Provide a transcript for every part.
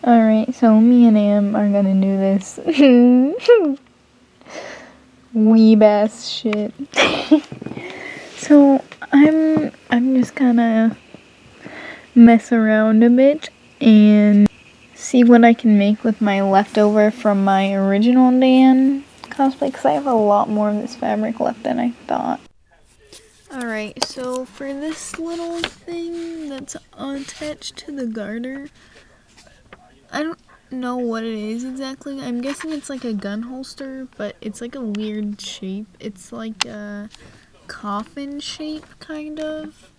Alright, so me and Am are gonna do this weeb ass shit. So I'm just gonna mess around a bit and see what I can make with my leftover from my original Dan cosplay, because I have a lot more of this fabric left than I thought. Alright, so for this little thing that's attached to the garter, I don't know what it is exactly. I'm guessing it's like a gun holster, but it's like a weird shape. It's like a coffin shape, kind of.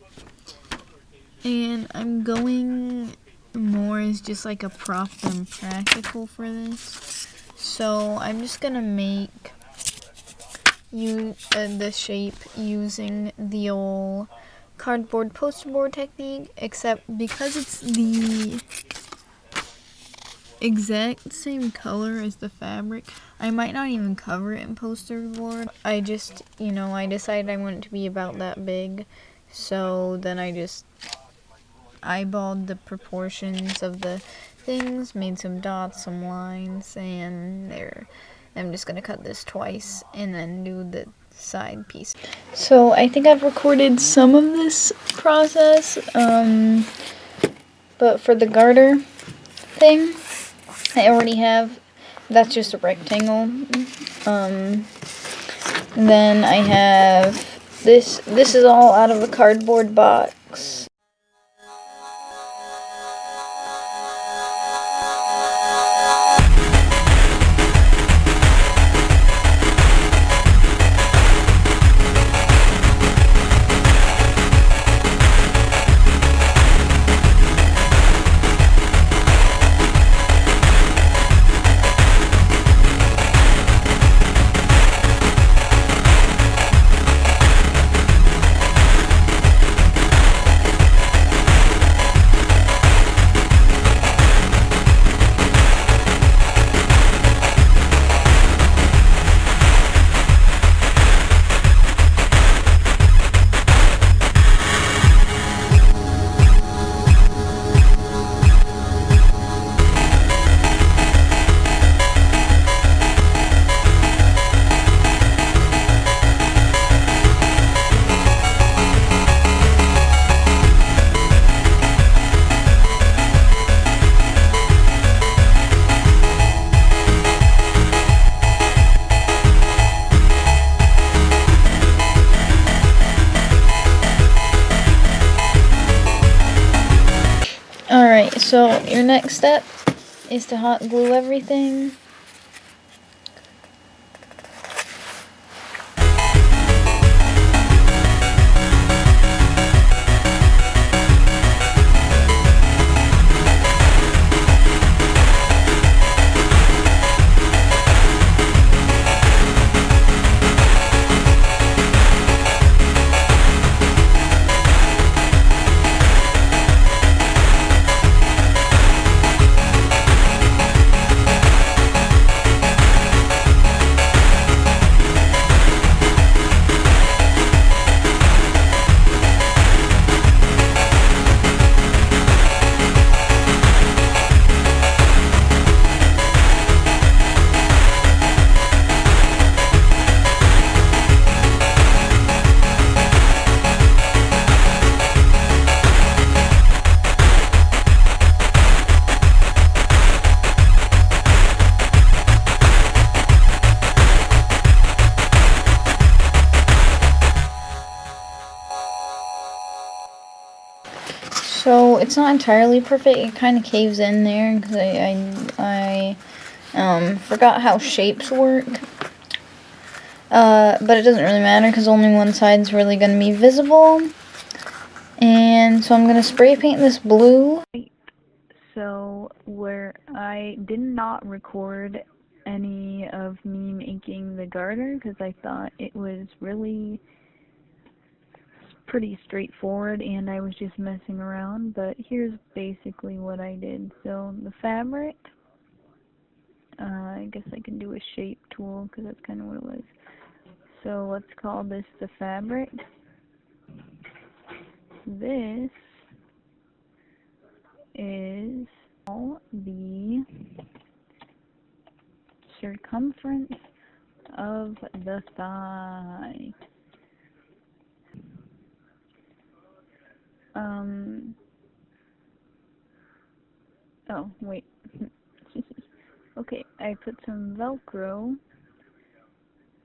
And I'm going more as just like a prop than practical for this. So I'm just gonna make the shape using the old cardboard poster board technique, except because it's the exact same color as the fabric, I might not even cover it in poster board. I just, I decided I want it to be about that big, so then I just eyeballed the proportions of the things, made some dots, some lines, and there. I'm just gonna cut this twice and then do the side piece. So I think I've recorded some of this process, but for the garter thing, I already have, that's just a rectangle. Then I have this is all out of a cardboard box. Alright, so your next step is to hot glue everything. So it's not entirely perfect. It kind of caves in there because I forgot how shapes work. But it doesn't really matter because only one side's really going to be visible. And so I'm going to spray paint this blue. So where I did not record any of me making the garter because I thought it was really pretty straightforward and I was just messing around, but here's basically what I did. So the fabric, I guess I can do a shape tool because that's kind of what it was. So let's call this the fabric. This is the circumference of the thigh. Oh, wait. Okay, I put some Velcro.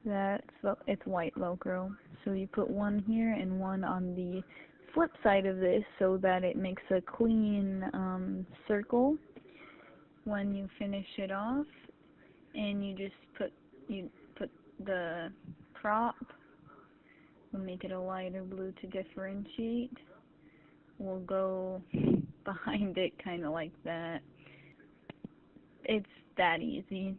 It's white Velcro. So you put one here and one on the flip side of this so that it makes a clean circle when you finish it off. And you just put the prop. We'll make it a lighter blue to differentiate. We'll go behind it kind of like that. It's that easy.